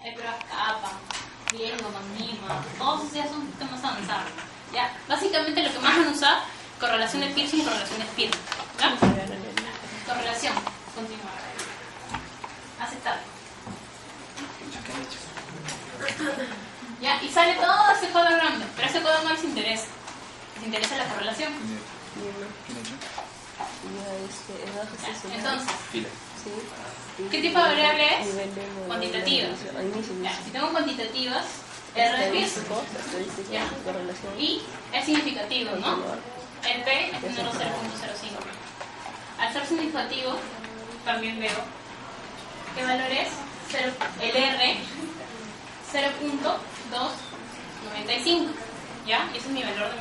hay pruebas capa, riesgo, magnismo, todos esos ya son un poquito más avanzados. ¿Ya? Básicamente lo que más van a usar, correlación de Pearson y correlación de Spearman. ¿Ya? Correlación, continua. Aceptar. ¿Ya? Y sale todo ese código random, pero ese código no les interesa. Les interesa la correlación. Entonces, ¿qué tipo de variable es? Cuantitativas. Ya, si tengo cuantitativas, R de Pearson. Y es significativo, ¿no? El P es menor a 0.05. Al ser significativo, también veo qué valor es el R 0.295. ¿Ya? Y ese es mi valor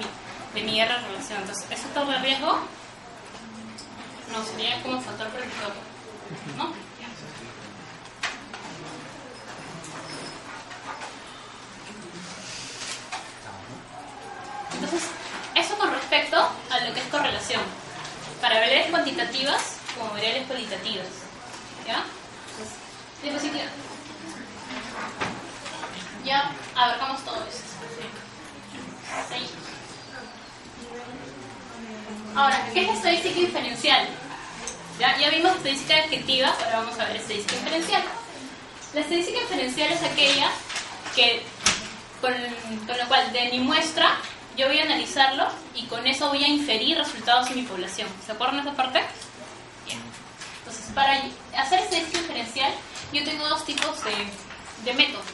de mi R relación. Entonces, ¿ese factor de riesgo? No, sería como factor predictor, ¿no? Entonces, eso con respecto a lo que es correlación. Para variables cuantitativas como variables cualitativas. ¿Ya? Entonces, diapositiva. Ya abarcamos todo eso. Sí. Ahora, ¿qué es la estadística inferencial? Ya vimos estadística descriptiva, ahora vamos a ver estadística inferencial. La estadística inferencial es aquella que, con lo cual de mi muestra, yo voy a analizarlo y con eso voy a inferir resultados en mi población. ¿Se acuerdan de esa parte? Bien. Entonces, para hacer estadística inferencial, yo tengo dos tipos de métodos.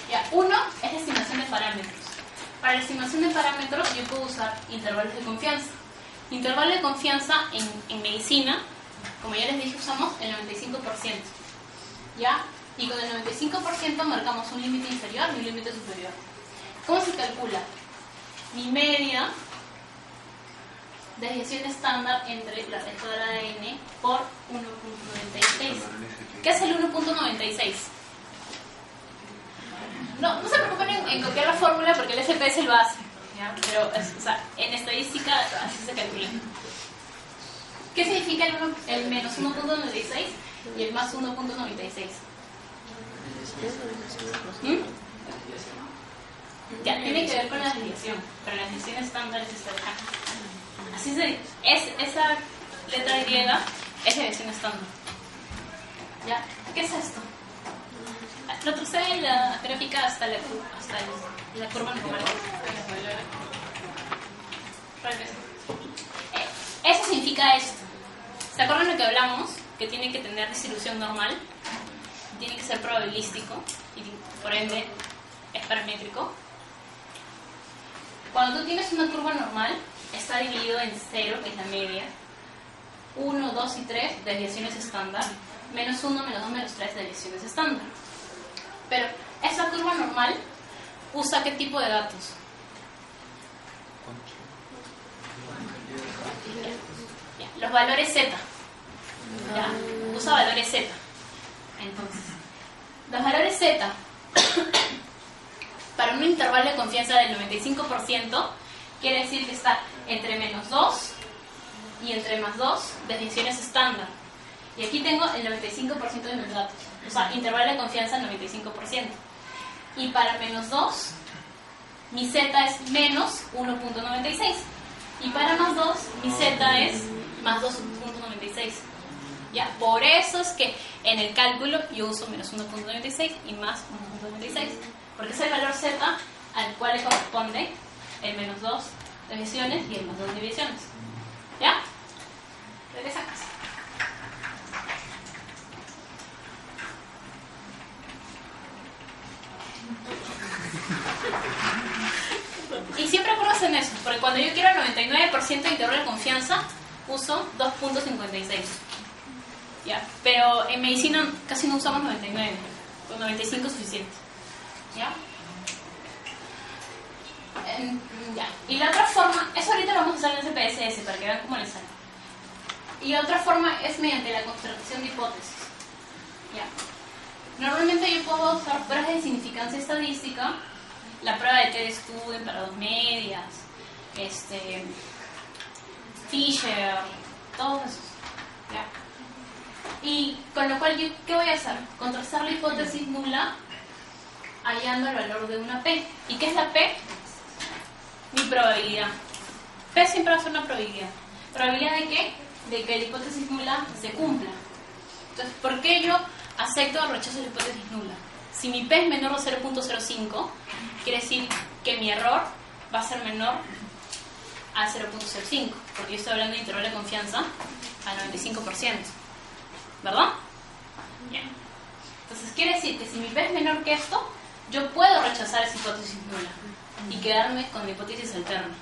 Ya, uno es la estimación de parámetros. Para la estimación de parámetros, yo puedo usar intervalos de confianza. Intervalo de confianza en medicina, como ya les dije, usamos el 95%. ¿Ya? Y con el 95% marcamos un límite inferior y un límite superior. ¿Cómo se calcula? Mi media desviación estándar entre la respuesta de ADN por 1.96. ¿Qué es el 1.96? No se preocupen en copiar la fórmula porque el SP es el base. ¿Ya? Pero o sea, en estadística así se calcula. ¿Qué significa el menos 1.96 y el más 1.96? Ya, tiene que ver con la desviación, pero la desviación estándar es esta de acá. Así esa letra griega es desviación estándar. ¿Ya? ¿Qué es esto? Retrocede la gráfica hasta la curva normal. Eso significa esto. ¿Se acuerdan lo que hablamos? Que tiene que tener distribución normal, tiene que ser probabilístico y por ende es paramétrico. Cuando tú tienes una curva normal, está dividido en 0, que es la media, 1, 2 y 3, desviaciones estándar, menos 1, menos 2, menos 3, desviaciones estándar. Pero esa curva normal usa ¿qué tipo de datos? Los valores Z. ¿Ya? Usa valores Z. Entonces, los valores Z para un intervalo de confianza del 95% quiere decir que está entre menos 2 y entre más 2 desviaciones estándar. Y aquí tengo el 95% de mis datos. O sea, intervalo de confianza 95%. Y para menos 2, mi Z es menos 1.96. Y para más 2, mi Z es más 2.96. ¿Ya? Por eso es que en el cálculo yo uso menos 1.96 y más 1.96. Porque es el valor Z al cual le corresponde el menos 2 desviaciones y el más 2 desviaciones. ¿Ya? Regresa a casa. Y siempre acuérdense en eso, porque cuando yo quiero el 99% de intervalo de confianza, uso 2.56. ¿Ya? Pero en medicina casi no usamos 99, con 95 es suficiente. ¿Ya? Ya. Y la otra forma, eso ahorita lo vamos a usar en SPSS para que vean cómo les sale. Y la otra forma es mediante la construcción de hipótesis. ¿Ya? Normalmente yo puedo usar pruebas de significancia estadística, la prueba de T-Student para 2 medias, Fisher, todos esos. ¿Ya? Y con lo cual, ¿qué voy a hacer? Contrastar la hipótesis nula hallando el valor de una P. ¿Y qué es la P? Mi probabilidad. P siempre va a ser una probabilidad. ¿Probabilidad de qué? De que la hipótesis nula se cumpla. Entonces, ¿por qué yo acepto o rechazo la hipótesis nula? Si mi P es menor de 0.05, quiere decir que mi error va a ser menor a 0.05, porque yo estoy hablando de intervalo de confianza al 95%, ¿verdad? Bien. Entonces quiere decir que si mi P es menor que esto, yo puedo rechazar esa hipótesis nula y quedarme con la hipótesis alterna.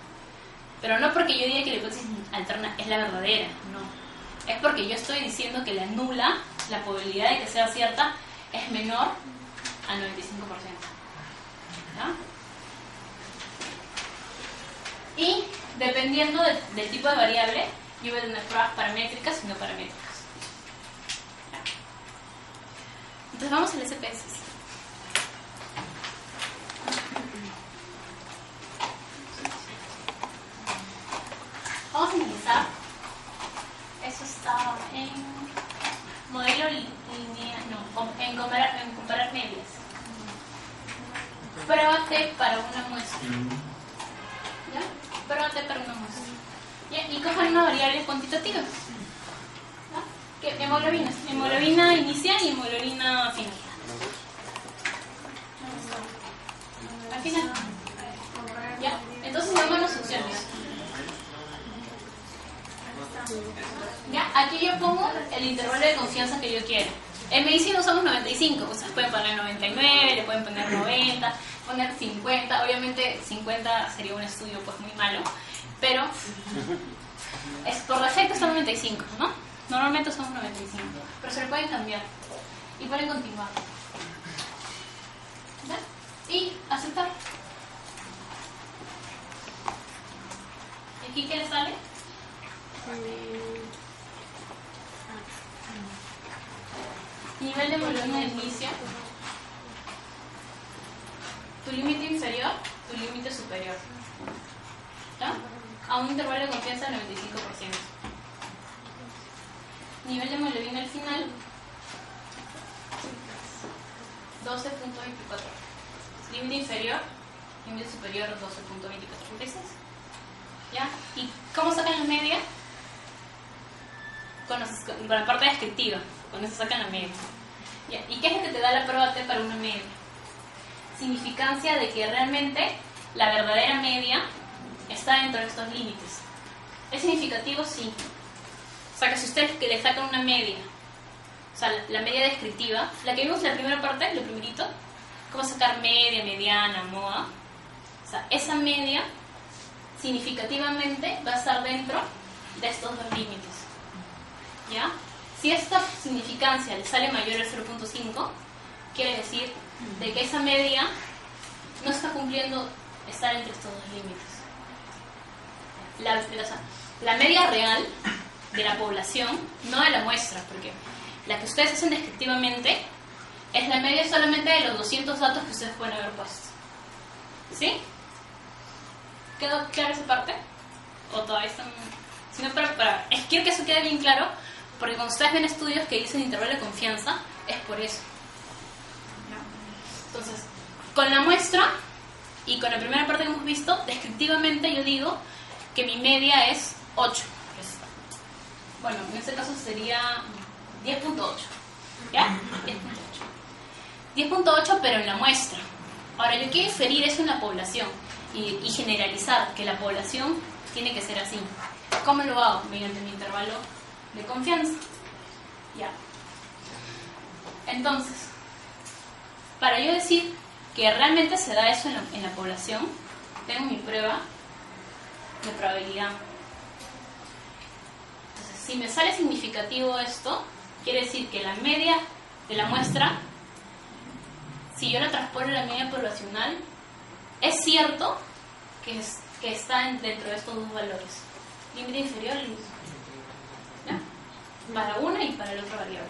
Pero no porque yo diga que la hipótesis alterna es la verdadera, no. Es porque yo estoy diciendo que la nula, la probabilidad de que sea cierta, es menor al 95%. ¿Ya? Y dependiendo del tipo de variable, yo voy a tener pruebas paramétricas y no paramétricas. ¿Ya? Entonces vamos al SPS. Vamos a analizar. Eso está en modelo lineal, no, en comparar medias. Prueba T para una muestra. ¿Ya? Prueba T para una muestra. ¿Ya? Y cojan una variable cuantitativa. ¿Ya? Que hemoglobina inicial y hemoglobina final. Al final. ¿Ya? Entonces vamos a las opciones. ¿Ya? Aquí yo pongo el intervalo de confianza que yo quiero. En medicina usamos 95, pues pueden poner 99, le pueden poner 90, poner 50. Obviamente 50 sería un estudio pues muy malo, pero por defecto son 95, ¿no? Normalmente somos 95, pero se le pueden cambiar y pueden continuar. ¿Ya? Y aceptar. ¿Y aquí qué le sale? Nivel de hemoglobina de inicio, tu límite inferior, tu límite superior, ¿ya? A un intervalo de confianza del 95%. Nivel de hemoglobina al final, 12.24. Límite inferior, límite superior, 12.24. ¿Ya? ¿Y cómo sacan la media? Con la parte descriptiva. Con eso sacan la media. ¿Ya? ¿Y qué es lo que te da la prueba T para una media? Significancia de que realmente la verdadera media está dentro de estos límites. ¿Es significativo? Sí. O sea, que si ustedes le sacan una media, o sea, la media descriptiva, la que vimos en la primera parte, lo primerito, cómo sacar media, mediana, moda, o sea, esa media significativamente va a estar dentro de estos dos límites. ¿Ya? Si esta significancia le sale mayor al 0.5, quiere decir de que esa media no está cumpliendo estar entre estos dos límites. La media real de la población, no de la muestra, porque la que ustedes hacen descriptivamente es la media solamente de los 200 datos que ustedes pueden haber puesto. ¿Sí? ¿Quedó clara esa parte? ¿O todavía están...? Si no, quiero que eso quede bien claro, porque cuando ustedes ven estudios que dicen intervalo de confianza, es por eso. Entonces, con la muestra y con la primera parte que hemos visto, descriptivamente yo digo que mi media es 8. Bueno, en este caso sería 10.8. ¿Ya? 10.8. 10.8, pero en la muestra. Ahora, yo quiero inferir eso en la población y generalizar que la población tiene que ser así. ¿Cómo lo hago? Mediante mi intervalo de confianza. Ya. Entonces, para yo decir que realmente se da eso en la población, tengo mi prueba de probabilidad. Entonces, si me sale significativo esto, quiere decir que la media de la muestra, si yo la transpolo a la media poblacional, es cierto que está dentro de estos dos valores. Límite inferior y límite superior. ¿Ya? Para una y para la otra variable.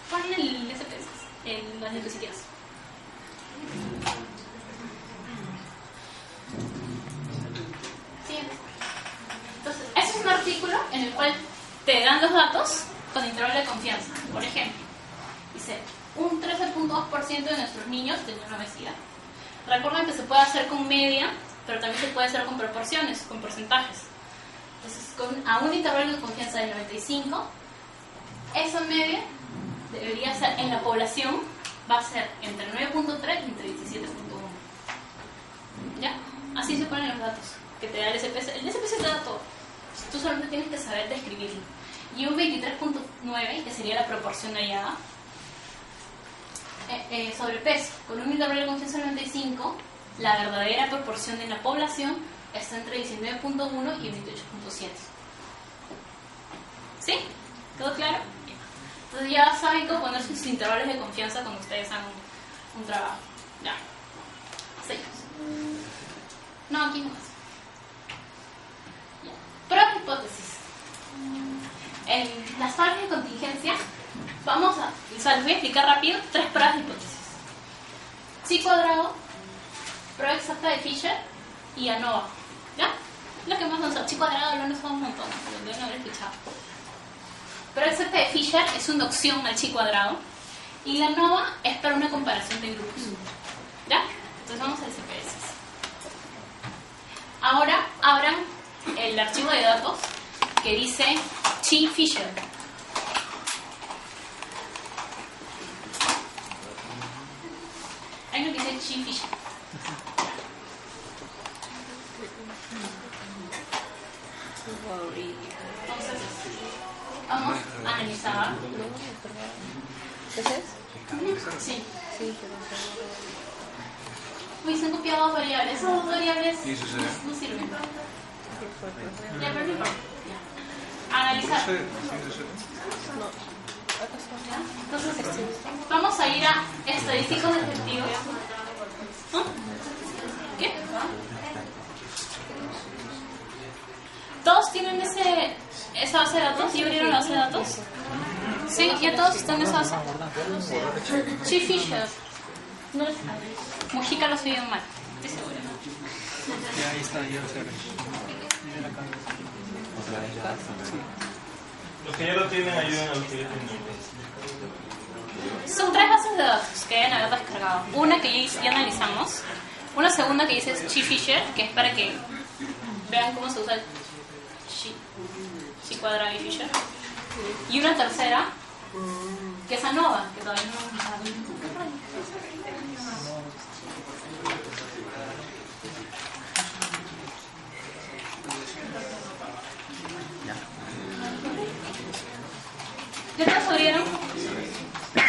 Pon el SPS, en las diapositivas. Siguiente. Entonces, ese es un artículo en el cual te dan los datos con intervalo de confianza. Por ejemplo, dice, un 13.2% de nuestros niños tenían obesidad. Recuerden que se puede hacer con media, pero también se puede hacer con proporciones, con porcentajes. Entonces, a un intervalo de confianza del 95, esa media debería ser en la población, va a ser entre 9.3 y entre 17.1. ¿Ya? Así se ponen los datos que te da el SPSS. El SPSS te da todo. Tú solamente tienes que saber describirlo. Y un 23.9, que sería la proporción hallada, sobrepeso. Con un intervalo de confianza del 95, la verdadera proporción en la población está entre 19.1 y 28.7. ¿Sí? ¿Todo claro? Entonces ya saben cómo poner sus intervalos de confianza cuando ustedes hagan un trabajo. Ya. Seguimos. No, aquí no más. Ya. Pruebas de hipótesis. En las tablas de contingencia les voy a explicar rápido 3 pruebas de hipótesis. Chi cuadrado, prueba exacta de Fisher y ANOVA. ¿Ya? Lo que más nos Chi cuadrado lo nos un montón, lo deben haber escuchado. Prueba exacta de Fisher es una opción al chi cuadrado y la ANOVA es para una comparación de grupos. ¿Ya? Entonces vamos al SPSS. Ahora abran el archivo de datos que dice Chi Fisher. Hay uno que dice Chi Fisher. Entonces, vamos a analizar. ¿Ese es? Sí. Uy, se han copiado dos variables. Esas dos variables no sirven. Ya, pero no importa. Analizar. Entonces, vamos a ir a estadísticos descriptivos. ¿No? ¿Qué? ¿Todos tienen esa base de datos? ¿Sí abrieron la base de datos? Sí, ya todos están en esa base. Chi Fisher. No les Mujica lo subió mal, estoy segura. Ya ahí está, ya lo sé. Los que ya lo tienen ayudan a los que ya tienen. Son 3 bases de datos que deben haber descargado. Una que ya analizamos, una segunda que dice Chi Fisher, que es para que vean cómo se usa el Chi cuadrado y Fisher, y una tercera que es ANOVA, que todavía no hemos usado. ¿Ya todos abrieron?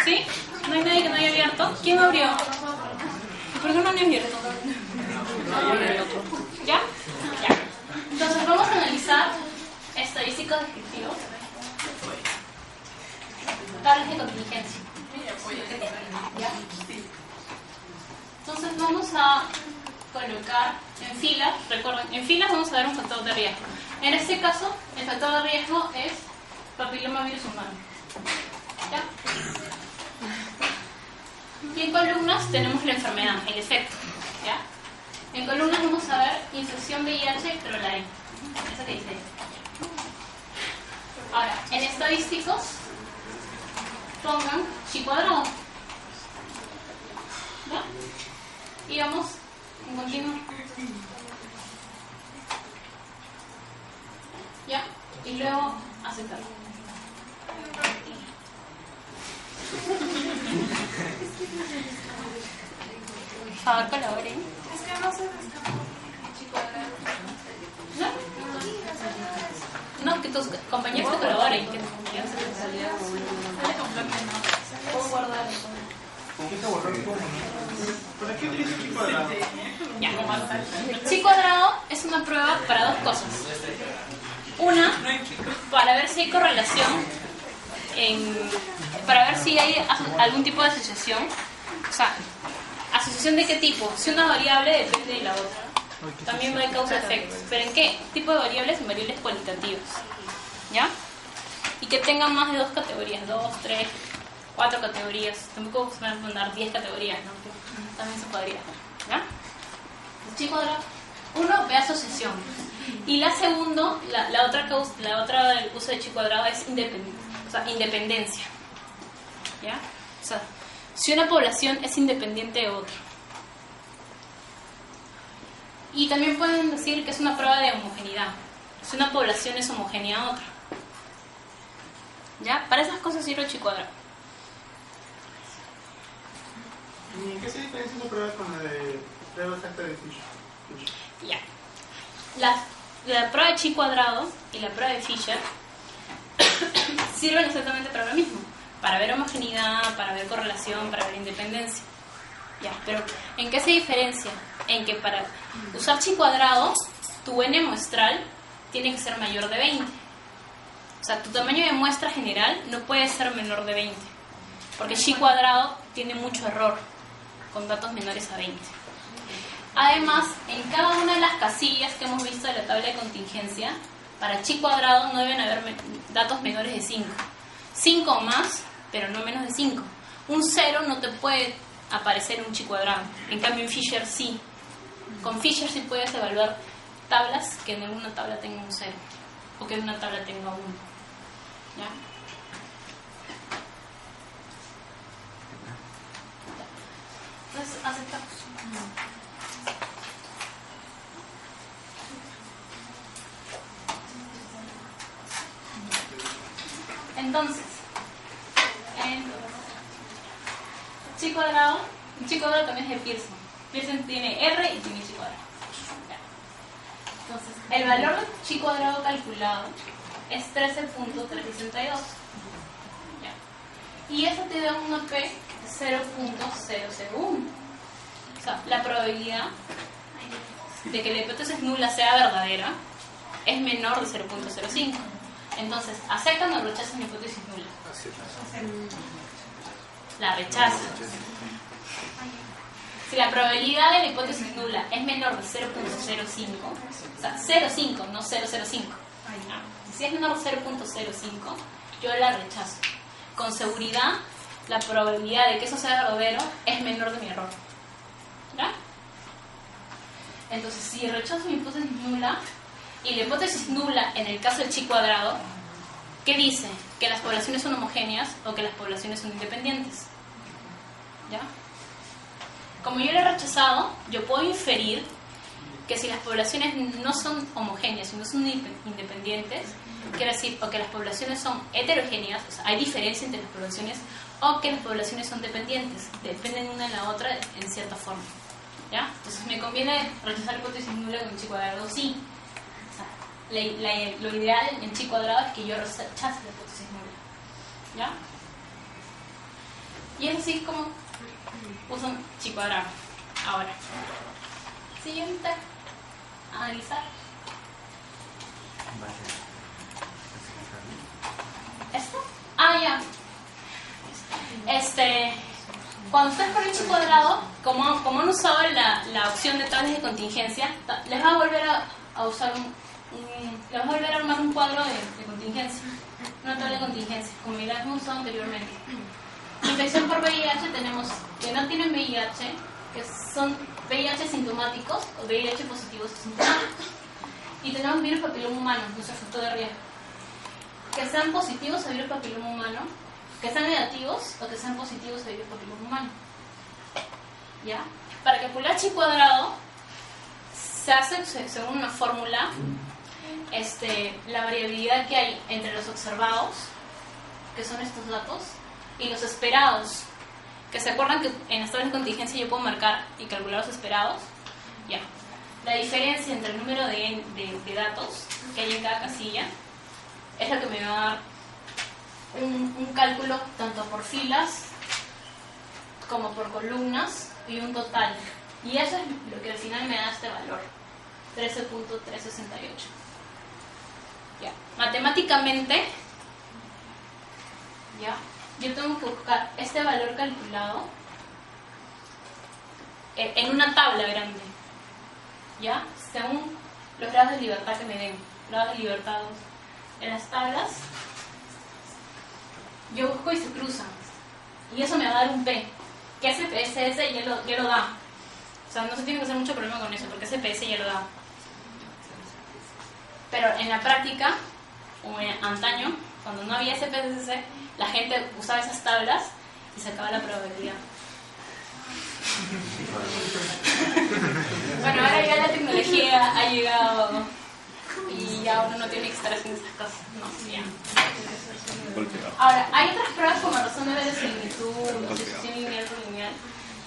¿Sí? ¿No hay nadie que no haya abierto? ¿Quién abrió? ¿Por qué no han abierto? ¿Ya? Ya. Entonces vamos a analizar estadísticos descriptivos. Tablas de contingencia. ¿Ya? Entonces vamos a colocar en filas, recuerden, en filas vamos a ver un factor de riesgo. En este caso, el factor de riesgo es papilomavirus humano. ¿Ya? Y en columnas tenemos la enfermedad, el efecto. ¿Ya? En columnas vamos a ver infección VIH, pero la E. Esa que dice. Ahora, en estadísticos, pongan chi cuadrado. ¿Ya? Y vamos en continuo. ¿Ya? Y luego aceptar. Por favor, colaboren. Es que no se descarga chi cuadrado. ¿No? No, que tus compañeros te colaboren. Que Puedo guardar. ¿Para qué utilizas chi cuadrado? Ya. Chi cuadrado es una prueba para dos cosas. Una, para ver si hay correlación, para ver si hay algún tipo de asociación. O sea, ¿asociación de qué tipo? Si una variable depende de la otra. También va de causa-efectos. ¿Pero en qué tipo de variables? En variables cualitativas. ¿Ya? Y que tengan más de 2 categorías. 2, 3, 4 categorías. Tampoco se van a mandar 10 categorías, ¿no? También se podría. ¿Ya? Chi cuadrado. Uno, ve asociación. Y la segunda, la otra del uso de chi cuadrado es independencia. ¿Ya? O sea, si una población es independiente de otra. Y también pueden decir que es una prueba de homogeneidad, si una población es homogénea a otra. ¿Ya? Para esas cosas sirve el chi cuadrado. ¿Y en qué se diferencia esa prueba con la de prueba exacta de Fisher? Ya. La prueba de chi cuadrado y la prueba de Fisher sirven exactamente para lo mismo, para ver homogeneidad, para ver correlación, para ver independencia. Ya, pero ¿en qué se diferencia? En que para usar chi cuadrado, tu n muestral tiene que ser mayor de 20. O sea, tu tamaño de muestra general no puede ser menor de 20, porque chi cuadrado tiene mucho error con datos menores a 20. Además, en cada una de las casillas que hemos visto de la tabla de contingencia, para chi cuadrado no deben haber datos menores de 5. 5 o más, pero no menos de 5. Un 0 no te puede aparecer en un chi cuadrado. En cambio, en Fisher sí. Con Fisher sí puedes evaluar tablas que en alguna tabla tenga un 0 o que en una tabla tenga 1. ¿Ya? Entonces, aceptamos. Entonces, chi cuadrado, el chi cuadrado también es de Pearson. Pearson tiene R y tiene chi cuadrado. Entonces, el valor de chi cuadrado calculado es 13.362. Y eso te da una P de 0.001. O sea, la probabilidad de que la hipótesis nula sea verdadera es menor de 0.05. Entonces, ¿aceptan o rechazan mi hipótesis nula? La rechazan. Si la probabilidad de la hipótesis nula es menor de 0.05, o sea, 0.5, no 0.05. Si es menor de 0.05, yo la rechazo. Con seguridad, la probabilidad de que eso sea verdadero es menor de mi error. ¿Ya? Entonces, si rechazo mi hipótesis nula, y la hipótesis nula en el caso del chi cuadrado, ¿qué dice? Que las poblaciones son homogéneas o que las poblaciones son independientes. ¿Ya? Como yo lo he rechazado, yo puedo inferir que si las poblaciones no son homogéneas y no son independientes, quiere decir o que las poblaciones son heterogéneas, o sea, hay diferencia entre las poblaciones, o que las poblaciones son dependientes, dependen una de la otra en cierta forma. ¿Ya? Entonces, ¿me conviene rechazar la hipótesis nula con chi cuadrado? Sí. O sea, lo ideal en chi cuadrado es que yo rechace la hipótesis nula. ¿Ya? Y es así como usan chi cuadrado. Ahora, siguiente, analizar. ¿Esto? Ah, ya. Cuando ustedes ponen chi cuadrado, como han usado la opción de tablas de contingencia, les va a volver a usar les va a volver a armar un cuadro de contingencia, una tabla de contingencia, como ya hemos usado anteriormente. Infección por VIH tenemos que no tienen VIH, que son VIH sintomáticos o VIH positivos asintomáticos. Y tenemos virus papiloma humano, nuestro factor de riesgo. Que sean positivos a virus papiloma humano, que sean negativos o que sean positivos a virus papiloma humano. ¿Ya? Para calcular chi cuadrado se hace según una fórmula la variabilidad que hay entre los observados, que son estos datos, y los esperados, que se acuerdan que en las tablas de contingencia yo puedo marcar y calcular los esperados. Ya. La diferencia entre el número de datos que hay en cada casilla es lo que me va a dar un cálculo tanto por filas como por columnas y un total. Y eso es lo que al final me da este valor, 13.368. Ya. Matemáticamente, ya, yo tengo que buscar este valor calculado en una tabla grande, ¿ya? Según los grados de libertad que me den, grados de libertad en las tablas, yo busco y se cruzan, y eso me va a dar un P, que ese PSS ya lo da. O sea, no se tiene que hacer mucho problema con eso, porque ese PS ya lo da. Pero en la práctica, o en antaño, cuando no había ese PSS, la gente usaba esas tablas y se acaba la probabilidad. Bueno, ahora ya la tecnología ha llegado y ya uno no tiene que estar haciendo estas cosas. No, ya. Ahora, hay otras pruebas como razón de verosimilitud, asociación lineal o lineal,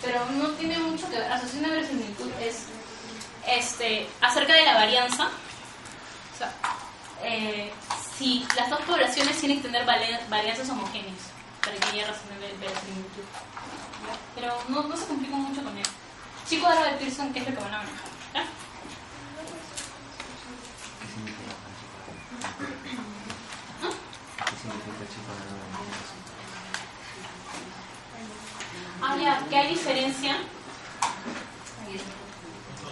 pero no tiene mucho que ver. Asociación de verosimilitud es acerca de la varianza. O sea, si las dos poblaciones tienen que tener varianzas homogéneas para que haya razón de verosimilitud. Pero no se complica mucho con él. Chi cuadrado de Pearson, ¿qué es lo que van a manejar? ¿Ya? Ya, que hay diferencia.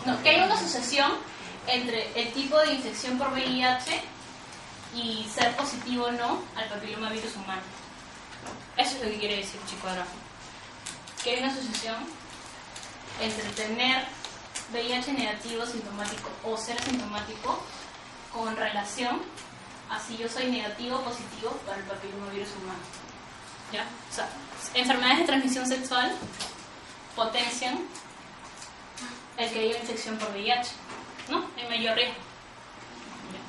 No, que hay una asociación entre el tipo de infección por VIH y ser positivo o no al papilomavirus humano. Eso es lo que quiere decir Chi cuadrado. Que hay una asociación entre tener VIH negativo sintomático o ser asintomático con relación a si yo soy negativo o positivo para el papilomavirus humano. ¿Ya? O sea, enfermedades de transmisión sexual potencian el que haya infección por VIH, ¿no? En mayor riesgo.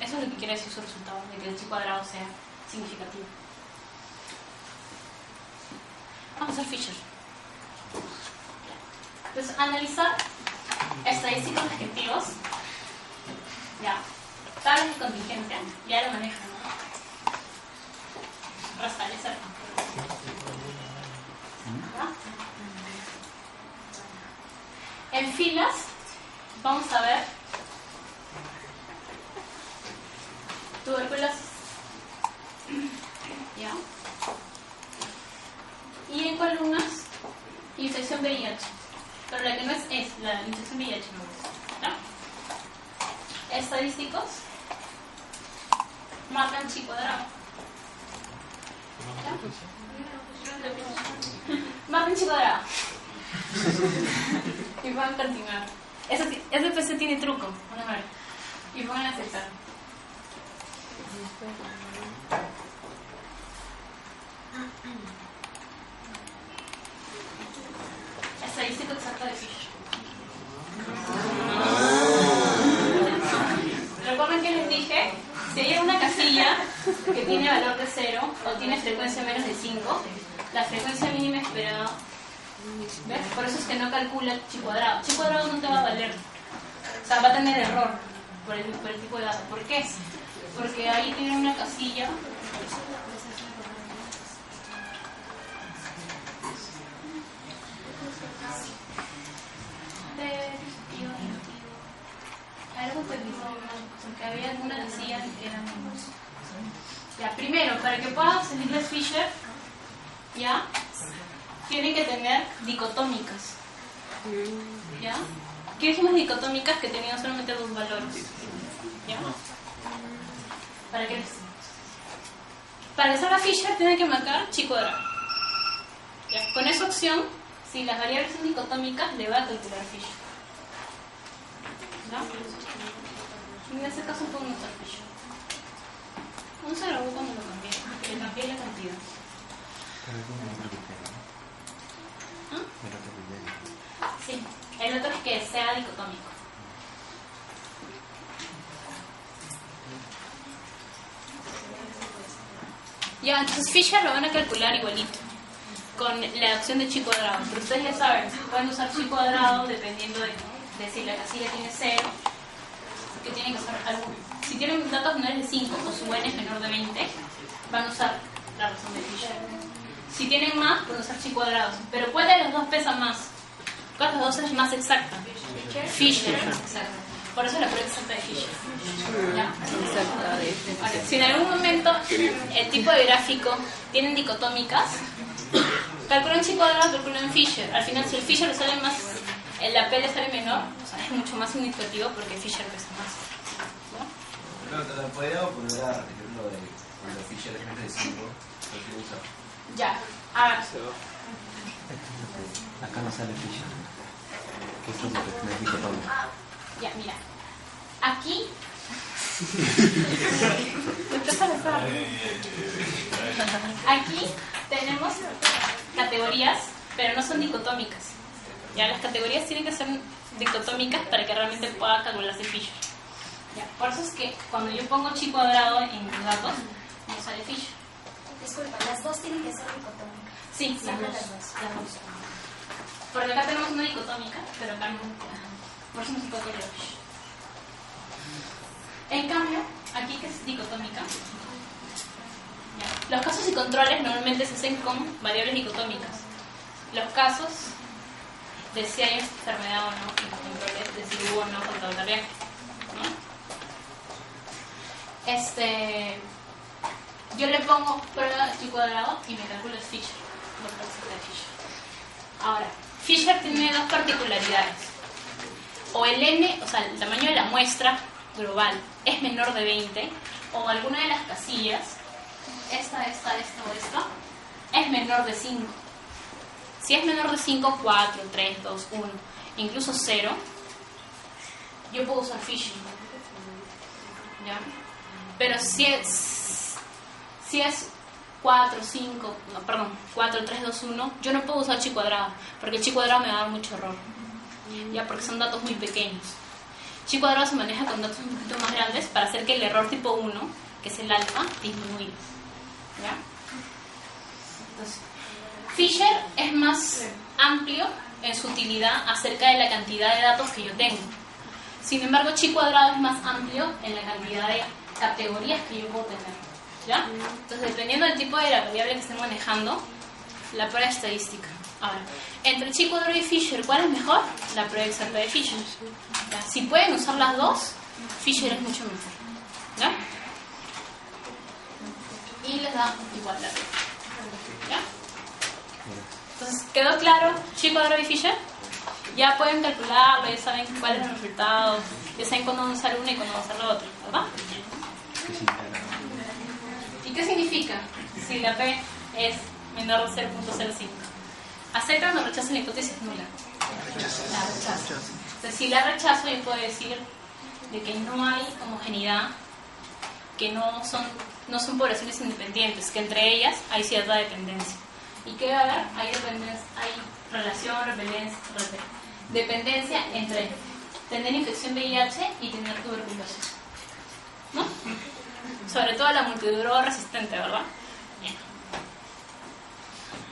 Eso es lo que quiere decir su resultado, de que el Chi cuadrado sea significativo. Vamos a hacer Fisher. Entonces, analizar estadísticos descriptivos. Ya. Tablas de contingencia. Ya lo manejan, ¿no? Restablecer. ¿Ya? En filas, vamos a ver tuberculosis. ¿Ya? Y en columnas, infección VIH. Pero la que no es la infección VIH, no. ¿Ya? Estadísticos marcan Chi cuadrado. Marcan Chi cuadrado. Y van a continuar. Ese PC tiene truco. Vamos a ver. Y van a aceptar. Estadístico exacto de Fisher. ¿Recuerdan que les dije? Si hay una casilla que tiene valor de 0 o tiene frecuencia menos de 5, la frecuencia mínima esperada, ¿ves? Por eso es que no calcula Chi cuadrado. Chi cuadrado no te va a valer. O sea, va a tener error por el tipo de datos. ¿Por qué? Porque ahí tiene una casilla. Algo porque había alguna casilla que eran menos. Ya, primero, para que pueda salirles Fisher, ya, tienen que tener dicotómicas. ¿Ya? ¿Qué dijimos dicotómicas? Que tenían solamente dos valores. ¿Ya? Para que salga Fisher tienen que marcar Chi cuadrado. ¿Ya? Con esa opción, si las variables son dicotómicas, le va a calcular Fisher. ¿Ya? En este caso puedo notar Fisher. Un 0 cuando lo cambié, le cambié la cantidad. ¿Ah? Sí, el otro es que sea dicotómico. Ya, entonces Fisher lo van a calcular igualito con la opción de Chi cuadrado. Pero ustedes ya saben, pueden usar Chi cuadrado dependiendo de si la casilla tiene 0, que tienen que usar alguno. Si tienen datos menores de 5 o su n es menor de 20, van a usar la razón de Fisher. Si tienen más, pueden usar Chi cuadrados. Pero ¿cuál de los dos pesa más? ¿Cuál de los dos es más exacta? Fisher es más exacta. Por eso la prueba exacta de Fisher. ¿Ya? Ahora, si en algún momento el tipo de gráfico tienen dicotómicas, calculan Chi cuadrado, calculan Fisher. Al final, si el Fisher le sale más, la P le sale menor, o sea, es mucho más significativo porque Fisher pesa más. Pero te la podría volver a repetir lo de cuando Fisher es menos de 5. Ya, a ver. Acá no sale Fisher. ¿Qué es lo que me dijo Pablo? Ya, mira. Aquí. Aquí tenemos categorías, pero no son dicotómicas. Ya, las categorías tienen que ser dicotómicas para que realmente pueda calcularse Fisher. Ya, por eso es que cuando yo pongo chi cuadrado en los datos, no sale Fisher. Disculpa, las dos tienen que ser dicotómicas. Sí, las Siempre dos. las dos. Las dos. Porque acá tenemos una dicotómica, pero acá no. Por eso no se puede calcular Fisher. En cambio, aquí que es dicotómica, ya, los casos y controles normalmente se hacen con variables dicotómicas. Los casos de si hay enfermedad o no, y los controles de si hubo o no control cardíaco, ¿no? Yo le pongo prueba de chi cuadrado y me calculo el Fisher, lo que representa el Fisher. Ahora, Fisher tiene dos particularidades. O el n, o sea, el tamaño de la muestra global es menor de 20, o alguna de las casillas, esta o esta, es menor de 5. Si es menor de 5, 4, 3, 2, 1, incluso 0, yo puedo usar Fisher. ¿Ya? Pero si es 4, 5, no, perdón, 4, 3, 2, 1, yo no puedo usar chi cuadrado, porque el chi cuadrado me va a dar mucho error. Ya, porque son datos muy pequeños. Chi cuadrado se maneja con datos un poquito más grandes para hacer que el error tipo 1, que es el alfa, disminuya. ¿Ya? Entonces, Fisher es más amplio en su utilidad acerca de la cantidad de datos que yo tengo. Sin embargo, chi cuadrado es más amplio en la cantidad de categorías que yo puedo tener. ¿Ya? Entonces, dependiendo del tipo de la variable que esté manejando, la prueba estadística. Ahora, entre chi cuadrado y Fisher, ¿cuál es mejor? La prueba exacta de Fisher. ¿Ya? Si pueden usar las dos, Fisher es mucho mejor. ¿Ya? Y les da igualdad. ¿Ya? Entonces, ¿quedó claro chi cuadrado y Fisher? Ya pueden calcularlo, ya saben cuál es el resultado, ya saben cuándo usar una y cuándo usar la otra, ¿verdad? ¿Y qué significa si la P es menor de 0.05? ¿Acepta o no rechaza la hipótesis nula? La rechazo. Entonces, si la rechazo, yo puedo decir de que no hay homogeneidad, que no son poblaciones independientes, que entre ellas hay cierta dependencia. ¿Y qué va a haber? Hay relación, dependencia entre tener infección VIH y tener tuberculosis, ¿no? Sobre todo la multidroga resistente, ¿verdad? Bien.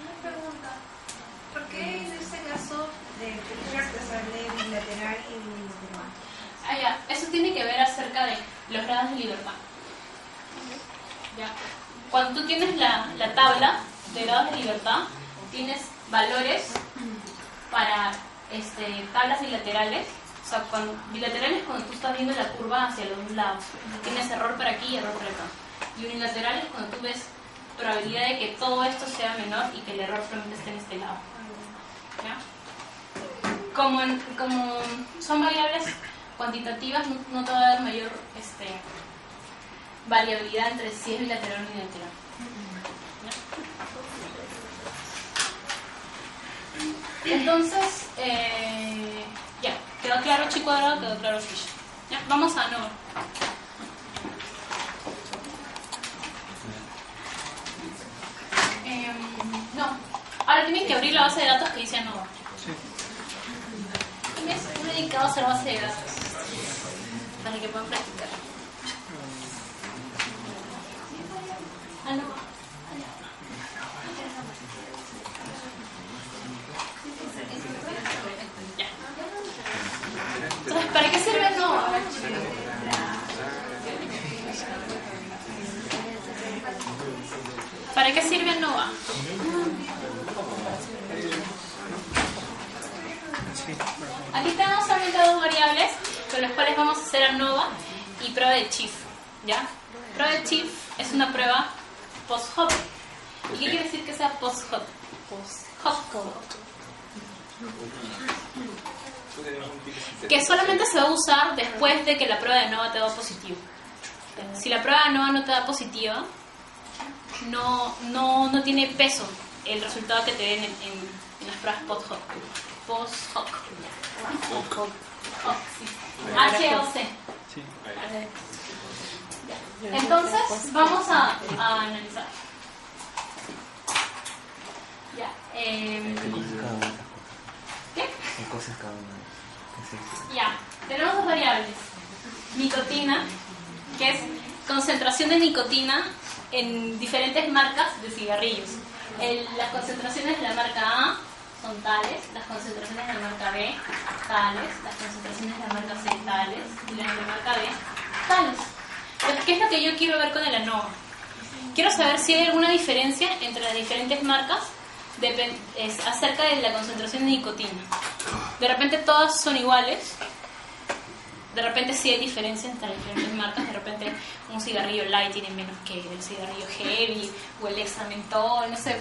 Una pregunta. ¿Por qué en este caso de Fisher te sale bilateral y unilateral? Ya. Eso tiene que ver acerca de los grados de libertad. ¿Ya? Cuando tú tienes la tabla de grados de libertad, tienes valores para tablas bilaterales. O sea, bilateral es cuando tú estás viendo la curva hacia los dos lados. Tienes error por aquí y error por acá. Y unilateral es cuando tú ves probabilidad de que todo esto sea menor y que el error solamente esté en este lado. ¿Ya? Como son variables cuantitativas, no te va a dar mayor variabilidad entre si es bilateral o unilateral. ¿Ya? Entonces, ya, quedó claro chi cuadrado, quedó claro Fisher. Ya, vamos a ANOVA. No, ahora tienen que abrir la base de datos que dice ANOVA. Sí. Tienes un dedicado a hacer base de datos para que puedan practicar. ANOVA. Ya. Entonces, ¿para qué sirve ANOVA? ¿Para qué sirve ANOVA? Aquí tenemos solamente dos variables con las cuales vamos a hacer ANOVA y prueba de Chief. ¿Ya? Prueba de Chief es una prueba post-hoc. ¿Y qué quiere decir que sea post-hoc? Post-hoc. Que solamente se va a usar después de que la prueba de ANOVA te da positivo. Si la prueba de ANOVA no te da positiva, no tiene peso el resultado que te den en las pruebas post-hoc. Post-hoc. HOC. Sí. Entonces, vamos a analizar. Ya, ¿Qué cosa es cada una de esas cosas? ¿Qué? ¿Qué cosa es cada una de esas? ¿Qué es eso? Ya, tenemos dos variables. Nicotina, que es concentración de nicotina en diferentes marcas de cigarrillos. Las concentraciones de la marca A son tales, las concentraciones de la marca B tales, las concentraciones de la marca C tales y las de la marca D tales. Entonces, ¿qué es lo que yo quiero ver con el ANOVA? Quiero saber si hay alguna diferencia entre las diferentes marcas acerca de la concentración de nicotina. De repente todas son iguales, de repente sí hay diferencia entre las diferentes marcas, de repente un cigarrillo light tiene menos que el cigarrillo heavy o el extra mentol, no sé,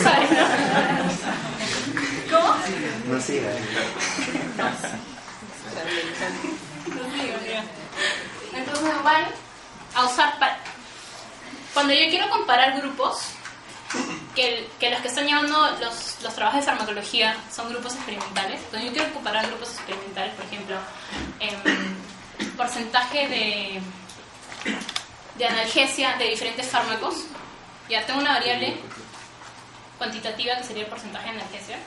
¿sabes, no? ¿Cómo? No siga. Entonces van a usar cuando yo quiero comparar grupos, que los que están llevando los trabajos de farmacología son grupos experimentales. Cuando yo quiero comparar grupos experimentales, por ejemplo, porcentaje de analgesia de diferentes fármacos, ya tengo una variable cuantitativa que sería el porcentaje de analgesia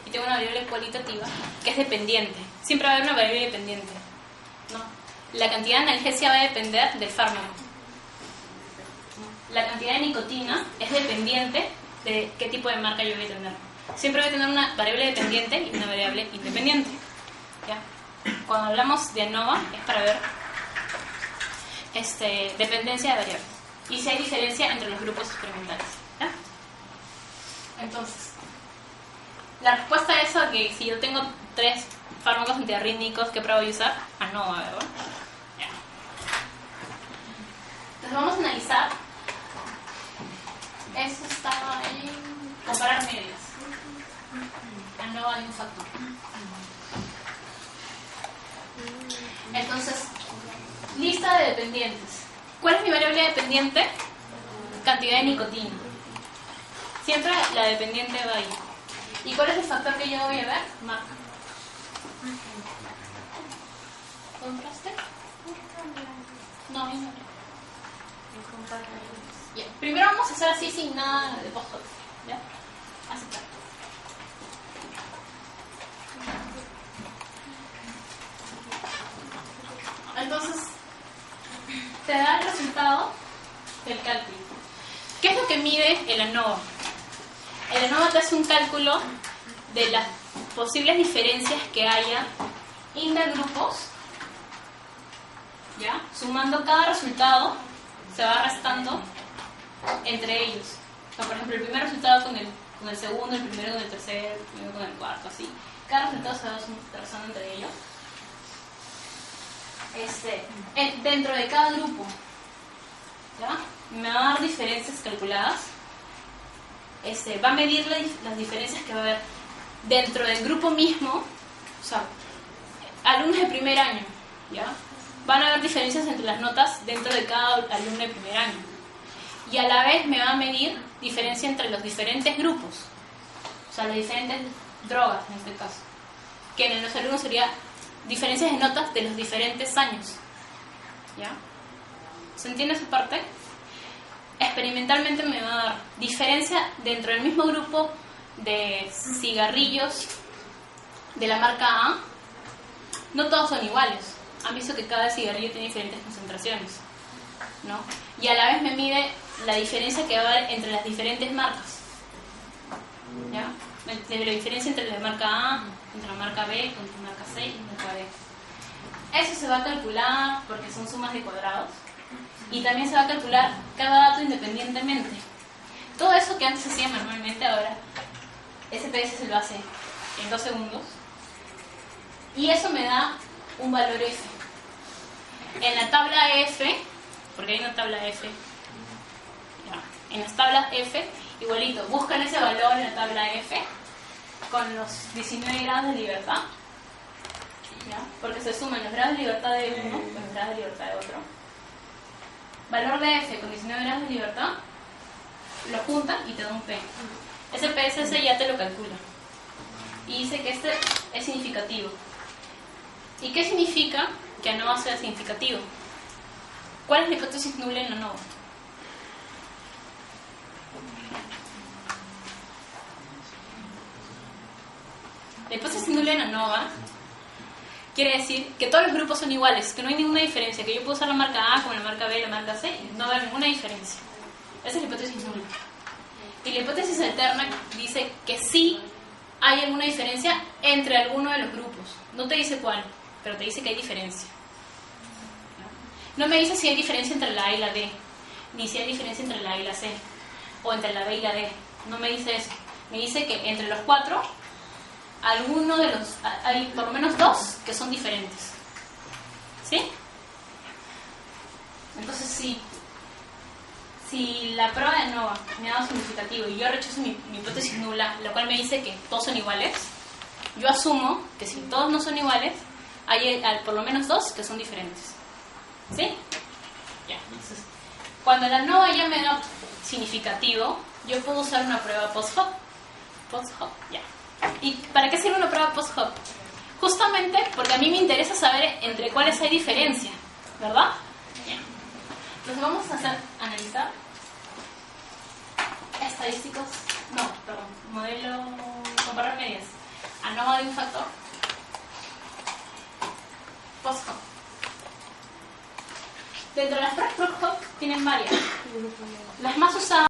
y tengo una variable cualitativa que es dependiente. Siempre va a haber una variable dependiente, ¿no? La cantidad de analgesia va a depender del fármaco. La cantidad de nicotina es dependiente de qué tipo de marca yo voy a tener. Siempre voy a tener una variable dependiente y una variable independiente, ¿ya? Cuando hablamos de ANOVA es para ver dependencia de variables y si hay diferencia entre los grupos experimentales, ¿ya? Entonces, la respuesta a eso es que si yo tengo 3 fármacos antiarrítmicos, ¿qué prueba voy a usar? ANOVA, ¿verdad? Ya. Entonces vamos a analizar. Eso está en comparar medias. ANOVA hay un factor. Entonces, lista de dependientes. ¿Cuál es mi variable dependiente? Cantidad de nicotina. Siempre la dependiente va ahí. ¿Y cuál es el factor que yo voy a ver? Marca. ¿Contraste? No, no. Ya. Primero vamos a hacer así sin nada de post. ¿Ya? Aceptar. Entonces, te da el resultado del cálculo. ¿Qué es lo que mide el ANOVA? El ANOVA te hace un cálculo de las posibles diferencias que haya intergrupos, ¿ya? Sumando cada resultado, se va restando entre ellos. O sea, por ejemplo, el primer resultado con el segundo, el primero con el tercero, el primero con el cuarto, así. Cada resultado se va restando entre ellos. Dentro de cada grupo, ¿ya? Me va a dar diferencias calculadas. Va a medir las diferencias que va a haber dentro del grupo mismo. O sea, alumnos de primer año, ¿ya? Van a haber diferencias entre las notas dentro de cada alumno de primer año. Y a la vez me va a medir diferencia entre los diferentes grupos. O sea, las diferentes drogas en este caso. Que en los alumnos sería diferencias de notas de los diferentes años. ¿Ya? ¿Se entiende esa parte? Experimentalmente me va a dar diferencia dentro del mismo grupo de cigarrillos de la marca A. No todos son iguales. Han visto que cada cigarrillo tiene diferentes concentraciones, ¿no? Y a la vez me mide la diferencia que va a haber entre las diferentes marcas, ¿ya? La diferencia entre la marca A, entre la marca B, entre la marca C y la marca D. Eso se va a calcular porque son sumas de cuadrados. Y también se va a calcular cada dato independientemente. Todo eso que antes se hacía manualmente, ahora SPS se lo hace en 2 segundos. Y eso me da un valor F. En la tabla F, porque hay una tabla F, ya, en las tablas F, igualito, buscan ese valor en la tabla F con los 19 grados de libertad, ¿ya? Porque se suman los grados de libertad de uno con los grados de libertad de otro. Valor de F con 19 grados de libertad, lo juntan y te da un P. Ese PSS ya te lo calcula. Y dice que este es significativo. ¿Y qué significa que ANOVA sea significativo? ¿Cuál es la hipótesis nula en ANOVA? La hipótesis nula en ANOVA quiere decir que todos los grupos son iguales, que no hay ninguna diferencia, que yo puedo usar la marca A como la marca B, la marca C, y no va a haber ninguna diferencia. Esa es la hipótesis nula. Y la hipótesis alterna dice que sí hay alguna diferencia entre alguno de los grupos. No te dice cuál, pero te dice que hay diferencia. No me dice si hay diferencia entre la A y la D, ni si hay diferencia entre la A y la C, o entre la B y la D. No me dice eso. Me dice que entre los cuatro, hay por lo menos dos que son diferentes. ¿Sí? Entonces, si la prueba de ANOVA me ha dado significativo y yo rechazo mi hipótesis nula, la cual me dice que todos son iguales, yo asumo que si todos no son iguales, hay por lo menos dos que son diferentes. ¿Sí? Ya, entonces, cuando la ANOVA ya me da significativo, yo puedo usar una prueba post-hoc. Post-hoc, ya. ¿Y para qué sirve una prueba post-hoc? Justamente porque a mí me interesa saber entre cuáles hay diferencia, ¿verdad? Ya. Entonces vamos a analizar estadísticos, modelo, comparar medias, ANOVA de un factor, post-hoc. Dentro de las pruebas post-hoc tienen varias. Las más usadas